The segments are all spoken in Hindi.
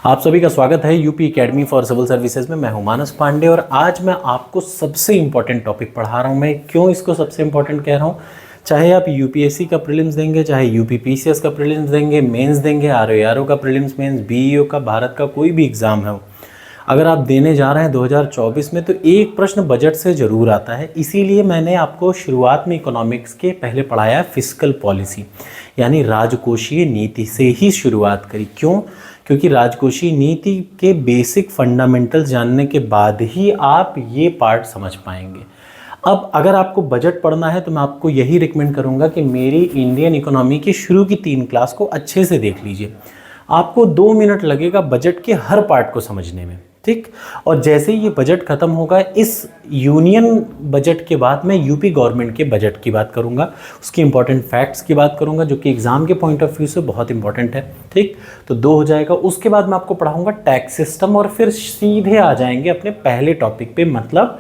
आप सभी का स्वागत है UP academy for civil services में। मैं हूं मानस पांडे और आज मैं आपको सबसे इम्पॉर्टेंट टॉपिक पढ़ा रहा हूं। मैं क्यों इसको सबसे इम्पॉर्टेंट कह रहा हूं? चाहे आप यूपीएससी का प्रीलिम्स देंगे, चाहे यूपीपीसीएस का प्रीलिम्स देंगे, मेंस देंगे, आरओ का प्रीलिम्स मेंस, बीईओ का, भारत का कोई भी एग्ज़ाम है, अगर आप देने जा रहे हैं 2024 में, तो एक प्रश्न बजट से ज़रूर आता है। इसीलिए मैंने आपको शुरुआत में इकोनॉमिक्स के पहले पढ़ाया फिस्कल पॉलिसी, यानी राजकोषीय नीति से ही शुरुआत करी। क्यों? क्योंकि राजकोषीय नीति के बेसिक फंडामेंटल्स जानने के बाद ही आप ये पार्ट समझ पाएंगे। अब अगर आपको बजट पढ़ना है तो मैं आपको यही रिकमेंड करूंगा कि मेरी इंडियन इकोनॉमी की शुरू की 3 क्लास को अच्छे से देख लीजिए। आपको 2 मिनट लगेगा बजट के हर पार्ट को समझने में, ठीक। और जैसे ही ये बजट खत्म होगा, इस यूनियन बजट के बाद मैं यूपी गवर्नमेंट के बजट की बात करूंगा, उसकी इंपॉर्टेंट फैक्ट्स की बात करूंगा जो कि एग्जाम के पॉइंट ऑफ व्यू से बहुत इंपॉर्टेंट है, ठीक। तो 2 हो जाएगा। उसके बाद मैं आपको पढ़ाऊंगा टैक्स सिस्टम और फिर सीधे आ जाएंगे अपने पहले टॉपिक पे, मतलब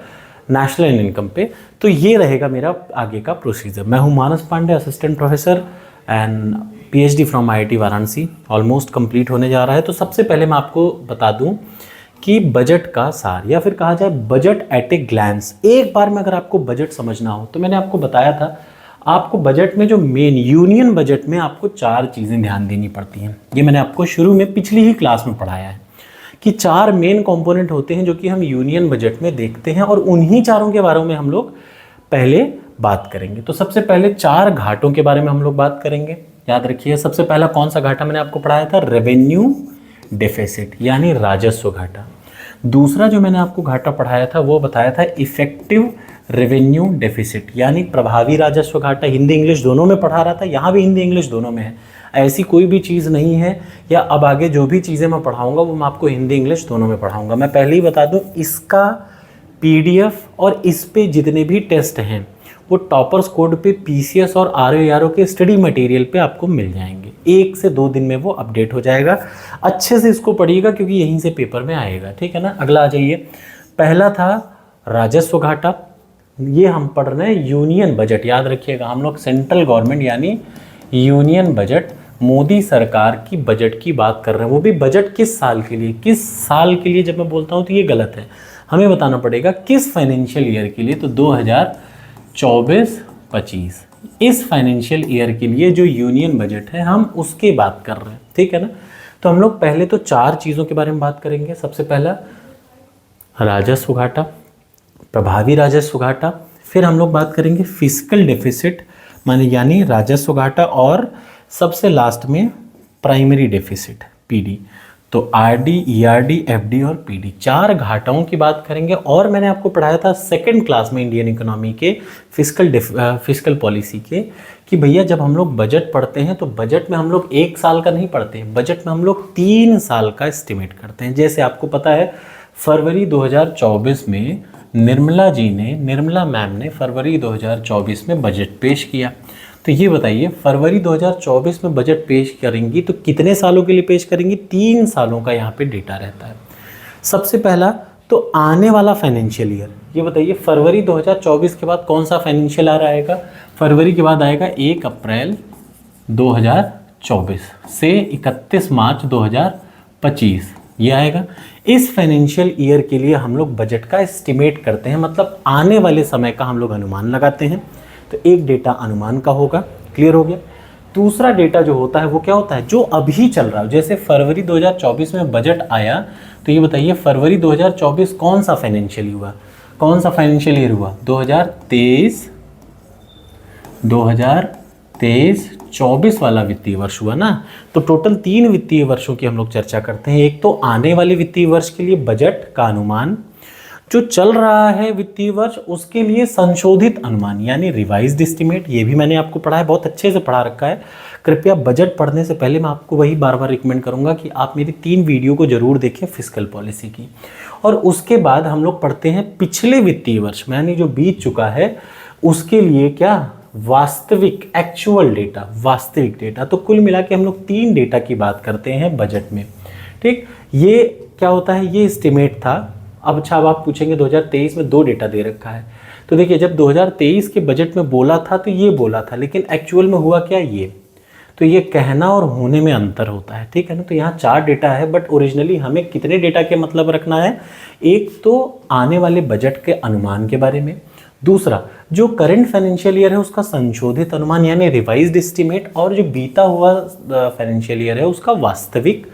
नेशनल इनकम पे। तो ये रहेगा मेरा आगे का प्रोसीजर। मैं हूँ Manas Pandey, assistant professor and PhD from IIT Varanasi. Almost complete होने जा रहा है। तो सबसे पहले मैं आपको बता दूं कि बजट का सार, या फिर कहा जाए बजट एट ए ग्लैंस, एक बार में अगर आपको बजट समझना हो तो मैंने आपको बताया था, आपको बजट में जो मेन यूनियन बजट में आपको 4 चीज़ें ध्यान देनी पड़ती हैं। ये मैंने आपको शुरू में पिछली ही क्लास में पढ़ाया है कि 4 मेन कंपोनेंट होते हैं जो कि हम यूनियन बजट में देखते हैं, और उन्हीं चारों के बारे में हम लोग पहले बात करेंगे। तो सबसे पहले 4 घाटों के बारे में हम लोग बात करेंगे। याद रखिए, सबसे पहला कौन सा घाटा मैंने आपको पढ़ाया था? रेवेन्यू डेफिसिट, यानी राजस्व घाटा। दूसरा जो मैंने आपको घाटा पढ़ाया था वो बताया था इफेक्टिव रेवेन्यू डेफिसिट, यानी प्रभावी राजस्व घाटा। हिंदी इंग्लिश दोनों में पढ़ा रहा था, यहाँ भी हिंदी इंग्लिश दोनों में है। ऐसी कोई भी चीज़ नहीं है, या अब आगे जो भी चीज़ें मैं पढ़ाऊँगा वो मैं आपको हिंदी इंग्लिश दोनों में पढ़ाऊँगा। मैं पहले ही बता दूँ, इसका PDF और इस पे जितने भी टेस्ट हैं वो टॉपर्स कोड पे PCS और RO के स्टडी मटेरियल पे आपको मिल जाएंगे। 1 से 2 दिन में वो अपडेट हो जाएगा। अच्छे से इसको पढ़िएगा क्योंकि यहीं से पेपर में आएगा, ठीक है ना। अगला आ जाइए। पहला था राजस्व घाटा। ये हम पढ़ रहे हैं यूनियन बजट। याद रखिएगा, हम लोग सेंट्रल गवर्नमेंट यानी यूनियन बजट, मोदी सरकार की बजट की बात कर रहे हैं। वो भी बजट किस साल के लिए? किस साल के लिए जब मैं बोलता हूँ तो ये गलत है, हमें बताना पड़ेगा किस फाइनेंशियल ईयर के लिए। तो 2024-25 इस फाइनेंशियल ईयर के लिए जो यूनियन बजट है हम उसकी बात कर रहे हैं, ठीक है ना। तो हम लोग पहले तो 4 चीज़ों के बारे में बात करेंगे। सबसे पहला राजस्व घाटा, प्रभावी राजस्व घाटा, फिर हम लोग बात करेंगे फिस्कल डेफिसिट माने यानी राजस्व घाटा, और सबसे लास्ट में प्राइमरी डेफिसिट PD। तो RD, ERD, FD और PD 4 घाटाओं की बात करेंगे। और मैंने आपको पढ़ाया था सेकंड क्लास में इंडियन इकोनॉमी के फिस्कल पॉलिसी के, कि भैया जब हम लोग बजट पढ़ते हैं तो बजट में हम लोग 1 साल का नहीं पढ़ते हैं, बजट में हम लोग 3 साल का एस्टिमेट करते हैं। जैसे आपको पता है, फरवरी 2024 में निर्मला मैम ने फरवरी 2024 में बजट पेश किया। तो ये बताइए, फरवरी 2024 में बजट पेश करेंगी तो कितने सालों के लिए पेश करेंगी? 3 सालों का यहाँ पे डेटा रहता है। सबसे पहला तो आने वाला फाइनेंशियल ईयर, ये बताइए फरवरी 2024 के बाद कौन सा फाइनेंशियल ईयर आएगा? फरवरी के बाद आएगा 1 अप्रैल 2024 से 31 मार्च 2025, ये आएगा। इस फाइनेंशियल ईयर के लिए हम लोग बजट का एस्टिमेट करते हैं, मतलब आने वाले समय का हम लोग अनुमान लगाते हैं। तो एक डेटा अनुमान का होगा, क्लियर हो गया। दूसरा डेटा जो होता है वो क्या होता है? जो अभी चल रहा है। जैसे फरवरी 2024 में बजट आया, तो ये बताइए फरवरी 2024 कौन सा फाइनेंशियल ईयर हुआ? कौन सा फाइनेंशियल ईयर हुआ? 2023-24 वाला वित्तीय वर्ष हुआ ना। तो टोटल 3 वित्तीय वर्षों की हम लोग चर्चा करते हैं। एक तो आने वाले वित्तीय वर्ष के लिए बजट का अनुमान, जो चल रहा है वित्तीय वर्ष उसके लिए संशोधित अनुमान यानी रिवाइज्ड एस्टीमेट। ये भी मैंने आपको पढ़ा है, बहुत अच्छे से पढ़ा रखा है। कृपया बजट पढ़ने से पहले मैं आपको वही बार बार रिकमेंड करूंगा कि आप मेरी 3 वीडियो को जरूर देखें फिस्कल पॉलिसी की। और उसके बाद हम लोग पढ़ते हैं पिछले वित्तीय वर्ष में, यानी जो बीत चुका है उसके लिए क्या? वास्तविक, एक्चुअल डेटा, वास्तविक डेटा। तो कुल मिला के हम लोग 3 डेटा की बात करते हैं बजट में, ठीक। ये क्या होता है? ये एस्टिमेट था। अब आप पूछेंगे 2023 में 2 डेटा दे रखा है, तो देखिए जब 2023 के बजट में बोला था तो ये बोला था, लेकिन एक्चुअल में हुआ क्या? ये तो ये कहना और होने में अंतर होता है, ठीक है ना। तो यहाँ 4 डेटा है, बट ओरिजिनली हमें कितने डेटा के मतलब रखना है? एक तो आने वाले बजट के अनुमान के बारे में, दूसरा जो करंट फाइनेंशियल ईयर है उसका संशोधित अनुमान यानी रिवाइज्ड एस्टीमेट, और जो बीता हुआ फाइनेंशियल ईयर है उसका वास्तविक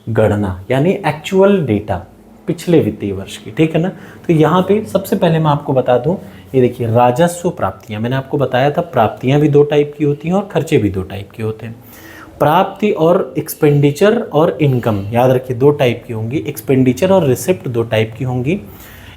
गणना यानी एक्चुअल डेटा पिछले वित्तीय वर्ष की, ठीक है ना। तो यहाँ पे सबसे पहले मैं आपको बता दूं, ये देखिए राजस्व प्राप्तियां, मैंने आपको बताया था प्राप्तियां भी 2 टाइप की होती हैं और खर्चे भी 2 टाइप के होते हैं। प्राप्ति और एक्सपेंडिचर और इनकम याद रखिए 2 टाइप की होंगी, एक्सपेंडिचर और रिसिप्ट 2 टाइप की होंगी,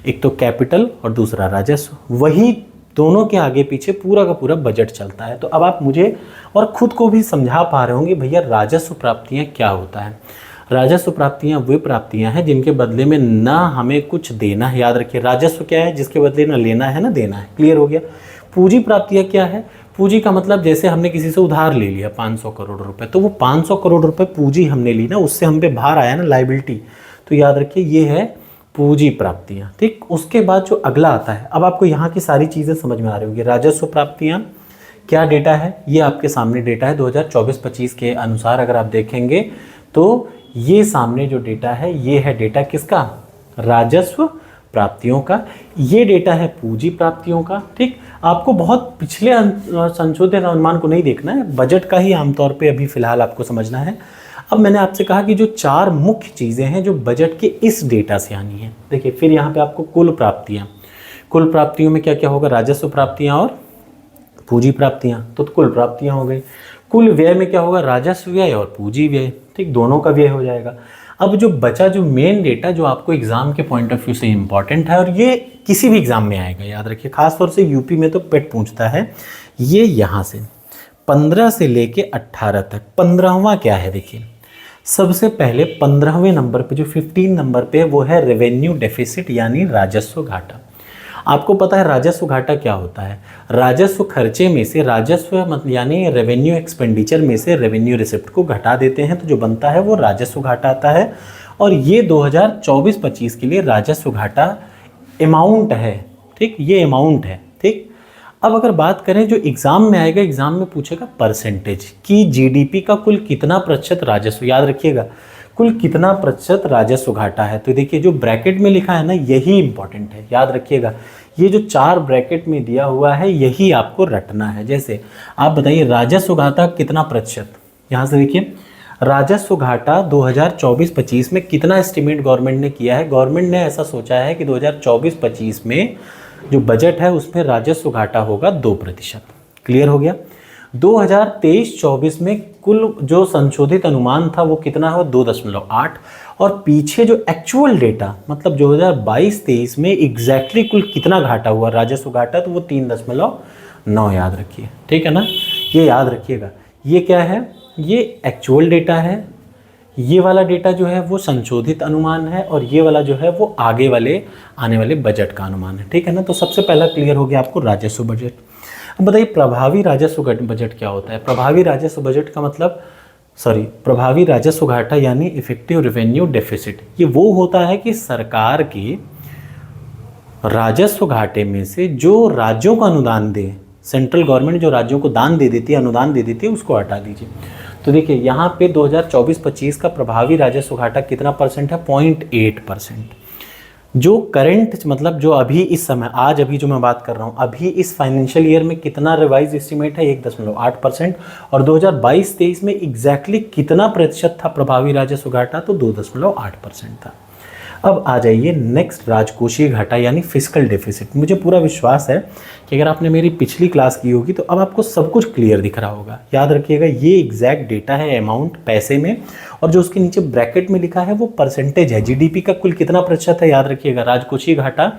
एक तो कैपिटल और दूसरा राजस्व। वही दोनों के आगे पीछे पूरा का पूरा बजट चलता है। तो अब आप मुझे और खुद को भी समझा पा रहे होंगे भैया राजस्व प्राप्तियां क्या होता है। राजस्व प्राप्तियां वे प्राप्तियां हैं जिनके बदले में ना हमें कुछ देना है, याद रखिए राजस्व क्या है? जिसके बदले ना लेना है ना देना है, क्लियर हो गया। पूंजी प्राप्तियां क्या है? पूंजी का मतलब जैसे हमने किसी से उधार ले लिया 500 करोड़ रुपए, तो वो 500 करोड़ रुपए पूंजी हमने ली ना, उससे हम पे भार आया ना लायबिलिटी, तो याद रखिए ये है पूंजी प्राप्तियां, ठीक। उसके बाद जो अगला आता है, अब आपको यहाँ की सारी चीज़ें समझ में आ रही होगी। राजस्व प्राप्तियां क्या डेटा है? ये आपके सामने डेटा है 2024-25 के अनुसार। अगर आप देखेंगे तो ये सामने जो डेटा है ये है डेटा किसका? राजस्व प्राप्तियों का। ये डेटा है पूंजी प्राप्तियों का, ठीक। आपको बहुत पिछले संशोधित अनुमान को नहीं देखना है, बजट का ही आमतौर पे अभी फिलहाल आपको समझना है। अब मैंने आपसे कहा कि जो 4 मुख्य चीज़ें हैं जो बजट के इस डेटा से आनी है, देखिए फिर यहाँ पे आपको कुल प्राप्तियाँ, कुल प्राप्तियों में क्या क्या होगा? राजस्व प्राप्तियाँ और पूंजी प्राप्तियाँ, तो कुल प्राप्तियाँ हो गई। कुल व्यय में क्या होगा? राजस्व व्यय और पूंजी व्यय, ठीक, दोनों का व्यय हो जाएगा। अब जो बचा जो मेन डेटा जो आपको एग्जाम के पॉइंट ऑफ व्यू से इंपॉर्टेंट है, और ये किसी भी एग्जाम में आएगा, याद रखिए खासतौर से यूपी में तो पेट पूछता है, ये यहाँ से 15 से लेके 18 तक 15वां क्या है? देखिए सबसे पहले 15वें नंबर पे जो 15 नंबर पे वो है रेवेन्यू डेफिसिट यानी राजस्व घाटा। आपको पता है राजस्व घाटा क्या होता है? राजस्व खर्चे में से राजस्व मतलब यानी रेवेन्यू एक्सपेंडिचर में से रेवेन्यू रिसिप्ट को घटा देते हैं, तो जो बनता है वो राजस्व घाटा आता है। और ये 2024-25 के लिए राजस्व घाटा अमाउंट है, ठीक, ये अमाउंट है, ठीक। अब अगर बात करें जो एग्जाम में आएगा, एग्जाम में पूछेगा परसेंटेज कि जीडीपी का कुल कितना प्रतिशत राजस्व, याद रखिएगा कुल कितना प्रतिशत राजस्व घाटा है। तो देखिए जो ब्रैकेट में लिखा है ना यही इंपॉर्टेंट है, याद रखिएगा ये जो 4 ब्रैकेट में दिया हुआ है यही आपको रटना है। जैसे आप बताइए राजस्व घाटा कितना प्रतिशत, यहाँ से देखिए राजस्व घाटा 2024-25 में कितना एस्टीमेट गवर्नमेंट ने किया है? गवर्नमेंट ने ऐसा सोचा है कि 2024-25 में जो बजट है उसमें राजस्व घाटा होगा 2%, क्लियर हो गया। 2023-24 में कुल जो संशोधित अनुमान था वो कितना है? 2.8, और पीछे जो एक्चुअल डेटा मतलब 2022-23 में एग्जैक्टली कुल कितना घाटा हुआ राजस्व घाटा, तो वो 3.9 याद रखिए, ठीक है ना, ये याद रखिएगा। ये क्या है? ये एक्चुअल डेटा है, ये वाला डेटा जो है वो संशोधित अनुमान है, और ये वाला जो है वो आगे वाले आने वाले बजट का अनुमान है, ठीक है ना। तो सबसे पहला क्लियर हो गया आपको राजस्व बजट। अब बताइए प्रभावी राजस्व बजट क्या होता है? प्रभावी राजस्व बजट का मतलब प्रभावी राजस्व घाटा यानी इफेक्टिव रेवेन्यू डेफिसिट, ये वो होता है कि सरकार के राजस्व घाटे में से जो राज्यों को अनुदान दे, सेंट्रल गवर्नमेंट जो राज्यों को दान दे देती है, अनुदान दे देती है, उसको हटा दीजिए। तो देखिए यहाँ पे 2024-25 का प्रभावी राजस्व घाटा कितना परसेंट है? 0.8%। जो करंट मतलब जो अभी इस समय आज अभी जो मैं बात कर रहा हूँ अभी इस फाइनेंशियल ईयर में कितना रिवाइज एस्टीमेट है? 1.8%। और 2022-23 में एग्जैक्टली कितना प्रतिशत था प्रभावी राजस्व घाटा? तो 2.8% था। अब आ जाइए नेक्स्ट राजकोषीय घाटा यानी फिस्कल डेफिसिट। मुझे पूरा विश्वास है कि अगर आपने मेरी पिछली क्लास की होगी तो अब आपको सब कुछ क्लियर दिख रहा होगा। याद रखिएगा ये एग्जैक्ट डेटा है अमाउंट पैसे में, और जो उसके नीचे ब्रैकेट में लिखा है वो परसेंटेज है, जीडीपी का कुल कितना प्रतिशत है। याद रखिएगा राजकोषीय घाटा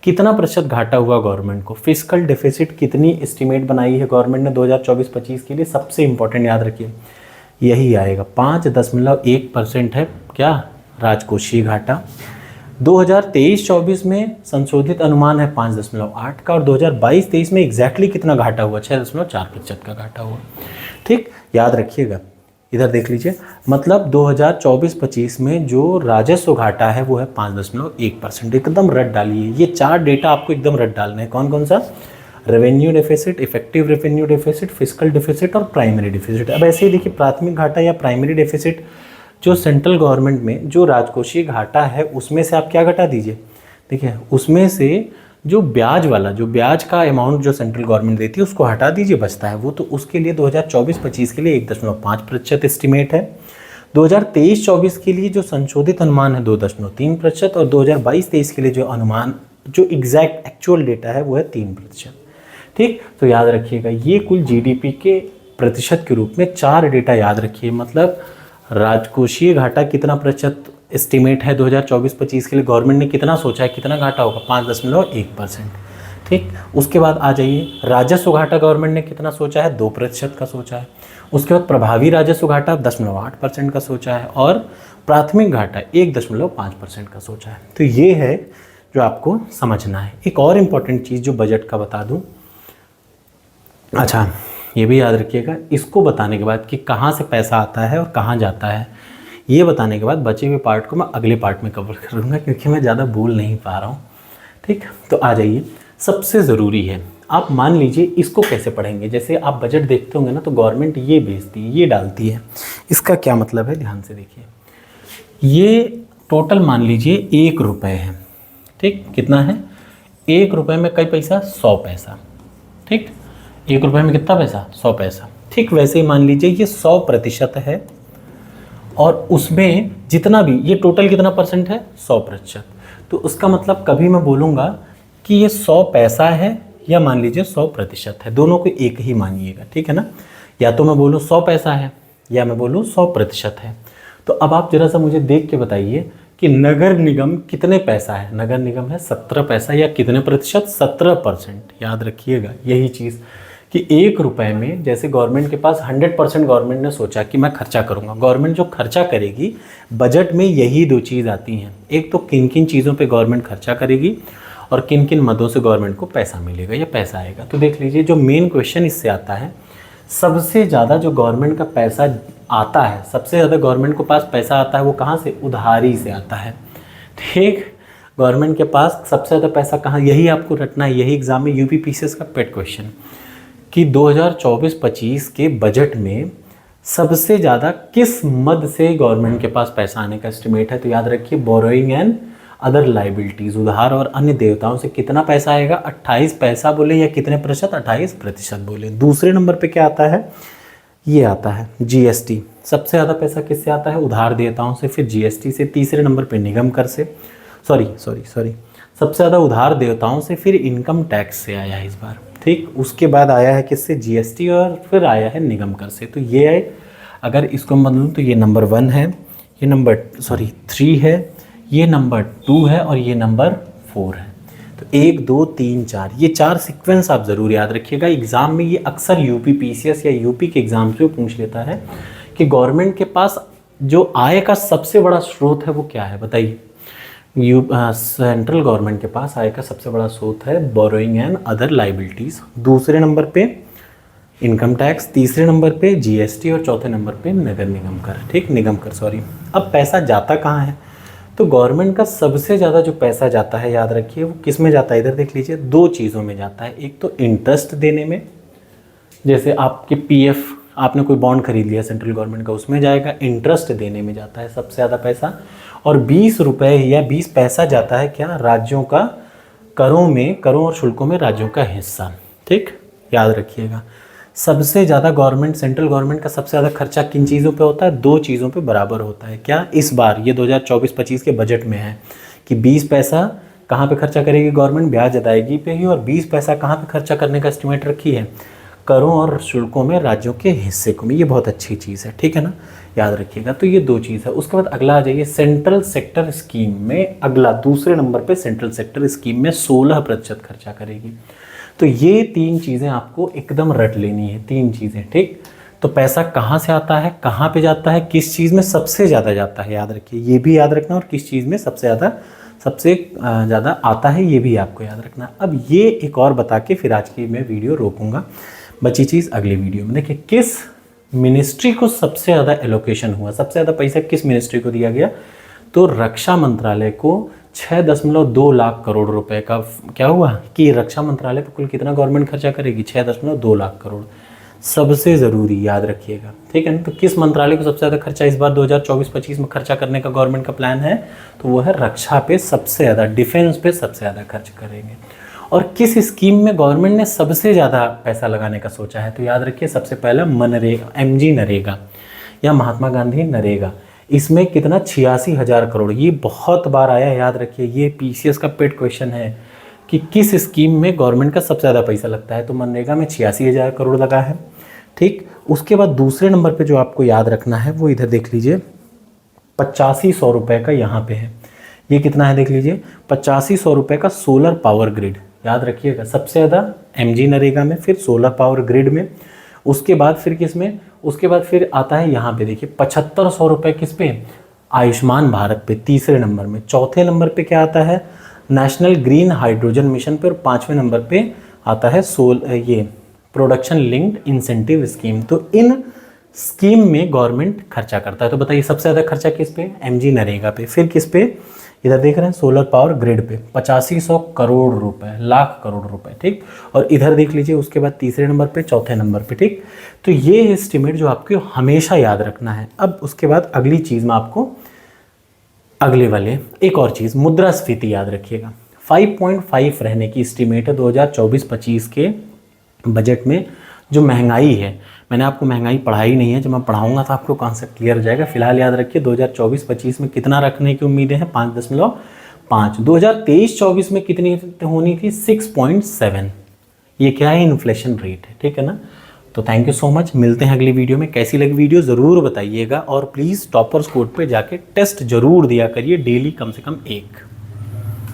कितना प्रतिशत घाटा हुआ गवर्नमेंट को, फिस्कल डेफिसिट कितनी एस्टीमेट बनाई है गवर्नमेंट ने 2024-25 के लिए, सबसे इंपॉर्टेंट याद रखिए यही आएगा 5.1% है क्या राजकोषीय घाटा। 2023-24 में संशोधित अनुमान है 5.8 का, और 2022-23 में एग्जैक्टली कितना घाटा हुआ? 6.4% का घाटा हुआ, ठीक, याद रखिएगा। इधर देख लीजिए मतलब 2024-25 में जो राजस्व घाटा है वो है 5.1%। एकदम रट डालिए, ये 4 डेटा आपको एकदम रट डालने हैं। कौन कौन सा? Revenue deficit, effective revenue deficit, fiscal deficit और प्राइमरी डेफिसिट। अब ऐसे ही देखिए, प्राथमिक घाटा या प्राइमरी डेफिसिट जो सेंट्रल गवर्नमेंट में जो राजकोषीय घाटा है उसमें से आप क्या घटा दीजिए, देखिए उसमें से जो ब्याज वाला, जो ब्याज का अमाउंट जो सेंट्रल गवर्नमेंट देती है उसको हटा दीजिए, बचता है वो, तो उसके लिए 2024-25 के लिए 1.5% एस्टिमेट है। 2023-24 के लिए जो संशोधित अनुमान है 2.3% और 2022-23 के लिए जो अनुमान, जो एग्जैक्ट एक्चुअल डेटा है वो है 3%। ठीक, तो याद रखिएगा ये कुल जीडीपी के प्रतिशत के रूप में 4 डेटा याद रखिए। मतलब राजकोषीय घाटा कितना प्रतिशत एस्टिमेट है 2024-25 के लिए, गवर्नमेंट ने कितना सोचा है, कितना घाटा होगा, 5.1%। ठीक, उसके बाद आ जाइए राजस्व घाटा, गवर्नमेंट ने कितना सोचा है, 2% का सोचा है। उसके बाद प्रभावी राजस्व घाटा 0.8% का सोचा है और प्राथमिक घाटा 1.5% का सोचा है। तो ये है जो आपको समझना है। एक और इम्पॉर्टेंट चीज़ जो बजट का बता दूं, अच्छा ये भी याद रखिएगा, इसको बताने के बाद कि कहाँ से पैसा आता है और कहाँ जाता है, ये बताने के बाद बचे हुए पार्ट को मैं अगले पार्ट में कवर करूँगा क्योंकि मैं ज़्यादा बोल नहीं पा रहा हूँ। ठीक, तो आ जाइए, सबसे ज़रूरी है, आप मान लीजिए इसको कैसे पढ़ेंगे। जैसे आप बजट देखते होंगे ना, तो गवर्नमेंट ये भेजती है, ये डालती है, इसका क्या मतलब है ध्यान से देखिए। ये टोटल मान लीजिए 1 रुपये है। ठीक, कितना है, 1 रुपये में कई पैसा, 100 पैसा। ठीक, 1 रुपये में कितना पैसा, 100 पैसा। ठीक, वैसे ही मान लीजिए ये 100% है और उसमें जितना भी, ये टोटल कितना परसेंट है, 100%। तो उसका मतलब कभी मैं बोलूँगा कि ये 100 पैसा है या मान लीजिए 100% है, दोनों को एक ही मानिएगा। ठीक है ना, या तो मैं बोलूँ 100 पैसा है या मैं बोलूँ 100% है। तो अब आप जरा सा मुझे देख के बताइए कि नगर निगम कितने पैसा है। नगर निगम है 17 पैसा या कितने प्रतिशत, 17%। याद रखिएगा यही चीज़ कि 1 रुपये में, जैसे गवर्नमेंट के पास 100% गवर्नमेंट ने सोचा कि मैं खर्चा करूंगा, गवर्नमेंट जो खर्चा करेगी बजट में यही 2 चीज़ आती हैं। एक तो किन किन चीज़ों पे गवर्नमेंट खर्चा करेगी और किन किन मदों से गवर्नमेंट को पैसा मिलेगा या पैसा आएगा। तो देख लीजिए, जो मेन क्वेश्चन इससे आता है, सबसे ज़्यादा जो गवर्नमेंट का पैसा आता है, सबसे ज़्यादा गवर्नमेंट को पास पैसा आता है वो कहाँ से, उधारी से आता है। ठीक, गवर्नमेंट के पास सबसे ज़्यादा पैसा कहाँ, यही आपको रटना है, यही एग्जाम में यूपी पीसीएस का पेट क्वेश्चन कि 2024-25 के बजट में सबसे ज़्यादा किस मद से गवर्नमेंट के पास पैसा आने का एस्टिमेट है। तो याद रखिए, बोरोइंग एंड अदर लाइबिलिटीज़, उधार और अन्य देयताओं से कितना पैसा आएगा, 28 पैसा बोले या कितने प्रतिशत, 28% बोले। दूसरे नंबर पे क्या आता है, ये आता है जीएसटी। सबसे ज़्यादा पैसा किससे आता है, उधार देयताओं से, फिर जीएसटी से, तीसरे नंबर पे निगम कर से, सॉरी सबसे ज़्यादा उधार देयताओं से, फिर इनकम टैक्स से आया है इस बार। ठीक, उसके बाद आया है किससे, जीएसटी, और फिर आया है निगम कर से। तो ये है, अगर इसको मैं बदलूँ तो ये नंबर 1 है, ये नंबर 3 है, ये नंबर 2 है और ये नंबर 4 है। तो 1 2 3 4, ये 4 सीक्वेंस आप ज़रूर याद रखिएगा। एग्ज़ाम में ये अक्सर यूपी पीसीएस या यूपी के एग्ज़ाम से पूछ लेता है कि गवर्नमेंट के पास जो आय का सबसे बड़ा स्रोत है वो क्या है, बताइए। सेंट्रल गवर्नमेंट के पास आय का सबसे बड़ा स्रोत है बोरोइंग एंड अदर लाइबिलिटीज़, दूसरे नंबर पे इनकम टैक्स, तीसरे नंबर पे जीएसटी और चौथे नंबर पे नगर निगम कर। ठीक, निगम कर, सॉरी। अब पैसा जाता कहाँ है, तो गवर्नमेंट का सबसे ज़्यादा जो पैसा जाता है, याद रखिए वो किस में जाता है, इधर देख लीजिए, 2 चीज़ों में जाता है। एक तो इंटरेस्ट देने में, जैसे आपके पीएफ, आपने कोई बॉन्ड खरीद लिया सेंट्रल गवर्नमेंट का, उसमें जाएगा, इंटरेस्ट देने में जाता है सबसे ज़्यादा पैसा। और 20 रुपये या 20 पैसा जाता है क्या, राज्यों का करों में, करों और शुल्कों में राज्यों का हिस्सा। ठीक, याद रखिएगा सबसे ज़्यादा गवर्नमेंट, सेंट्रल गवर्नमेंट का सबसे ज़्यादा खर्चा किन चीज़ों पे होता है, 2 चीज़ों पे बराबर होता है। क्या, इस बार ये 2024-25 के बजट में है कि 20 पैसा कहाँ पे खर्चा करेगी गवर्नमेंट, ब्याज अदायगी पे ही, और 20 पैसा कहाँ पे खर्चा करने का एस्टिमेट रखी है, करों और शुल्कों में राज्यों के हिस्से को में। ये बहुत अच्छी चीज़ है, ठीक है ना, याद रखिएगा। तो ये 2 चीज़ है। उसके बाद अगला आ जाइए, सेंट्रल सेक्टर स्कीम में अगला दूसरे नंबर पे सेंट्रल सेक्टर स्कीम में 16% खर्चा करेगी। तो ये 3 चीज़ें आपको एकदम रट लेनी है, 3 चीज़ें। ठीक, तो पैसा कहाँ से आता है, कहाँ पे जाता है, किस चीज़ में सबसे ज़्यादा जाता है, याद रखिए, ये भी याद रखना, और किस चीज़ में सबसे ज़्यादा आता है ये भी आपको याद रखना। अब ये एक और बता के फिर आज की मैं वीडियो रोकूंगा, बची चीज़ अगले वीडियो में। देखिए किस मिनिस्ट्री को सबसे ज़्यादा एलोकेशन हुआ, सबसे ज़्यादा पैसा किस मिनिस्ट्री को दिया गया, तो रक्षा मंत्रालय को 6.2 लाख करोड़ रुपए का क्या हुआ कि रक्षा मंत्रालय पर कुल कितना गवर्नमेंट खर्चा करेगी, 6.2 लाख करोड़। सबसे ज़रूरी याद रखिएगा, ठीक है ना। तो किस मंत्रालय को सबसे ज़्यादा खर्चा इस बार 2024-25 में खर्चा करने का गवर्नमेंट का प्लान है, तो वो है रक्षा पे सबसे ज़्यादा, डिफेंस पे सबसे ज़्यादा खर्च करेंगे। और किस स्कीम में गवर्नमेंट ने सबसे ज़्यादा पैसा लगाने का सोचा है, तो याद रखिए सबसे पहला मनरेगा, MG नरेगा या महात्मा गांधी नरेगा। इसमें कितना 86,000 करोड़, ये बहुत बार आया, याद रखिए ये PCS का पेड क्वेश्चन है कि किस स्कीम में गवर्नमेंट का सबसे ज़्यादा पैसा लगता है, तो मनरेगा में 86,000 करोड़ लगा है, ठीक। उसके बाद दूसरे नंबर पे जो आपको याद रखना है वो इधर देख लीजिए, 8500 रुपये का यहाँ पे है, ये कितना है देख लीजिए, 8500 रुपये का सोलर पावर ग्रिड, याद रखिएगा सबसे ज़्यादा MG नरेगा में, फिर सोलर पावर ग्रिड में, उसके बाद फिर किस में, उसके बाद फिर आता है यहाँ पे देखिए 7500 रुपये किस पे, आयुष्मान भारत पे तीसरे नंबर में। चौथे नंबर पे क्या आता है, नेशनल ग्रीन हाइड्रोजन मिशन पे, और 5वें नंबर पे आता है ये प्रोडक्शन लिंक्ड इंसेंटिव स्कीम। तो इन स्कीम में गवर्नमेंट खर्चा करता है। तो बताइए सबसे ज़्यादा खर्चा किस पे, MG नरेगा पे, फिर किस पे, इधर देख रहे हैं सोलर पावर ग्रिड पे 8500 करोड़ रुपए, लाख करोड़ रुपए, ठीक। और इधर देख लीजिए उसके बाद तीसरे नंबर पे, चौथे नंबर पे, ठीक। तो ये एस्टिमेट जो आपको हमेशा याद रखना है। अब उसके बाद अगली चीज़ में आपको अगले वाले एक और चीज़, मुद्रास्फीति याद रखिएगा, 5.5 रहने की एस्टिमेट है 2024-25 के बजट में। जो महंगाई है, मैंने आपको महंगाई पढ़ाई नहीं है, जब मैं पढ़ाऊंगा तो आपको कॉन्सेप्ट क्लियर हो जाएगा। फिलहाल याद रखिए 2024-25 में कितना रखने की उम्मीदें हैं, 5.5। 2023-24 में कितनी होनी थी, 6.7। ये क्या है, इन्फ्लेशन रेट है, ठीक है ना। तो थैंक यू सो मच, मिलते हैं अगली वीडियो में। कैसी लगी वीडियो ज़रूर बताइएगा, और प्लीज़ टॉपर्स कोड पे जाके टेस्ट जरूर दिया करिए, डेली कम से कम एक।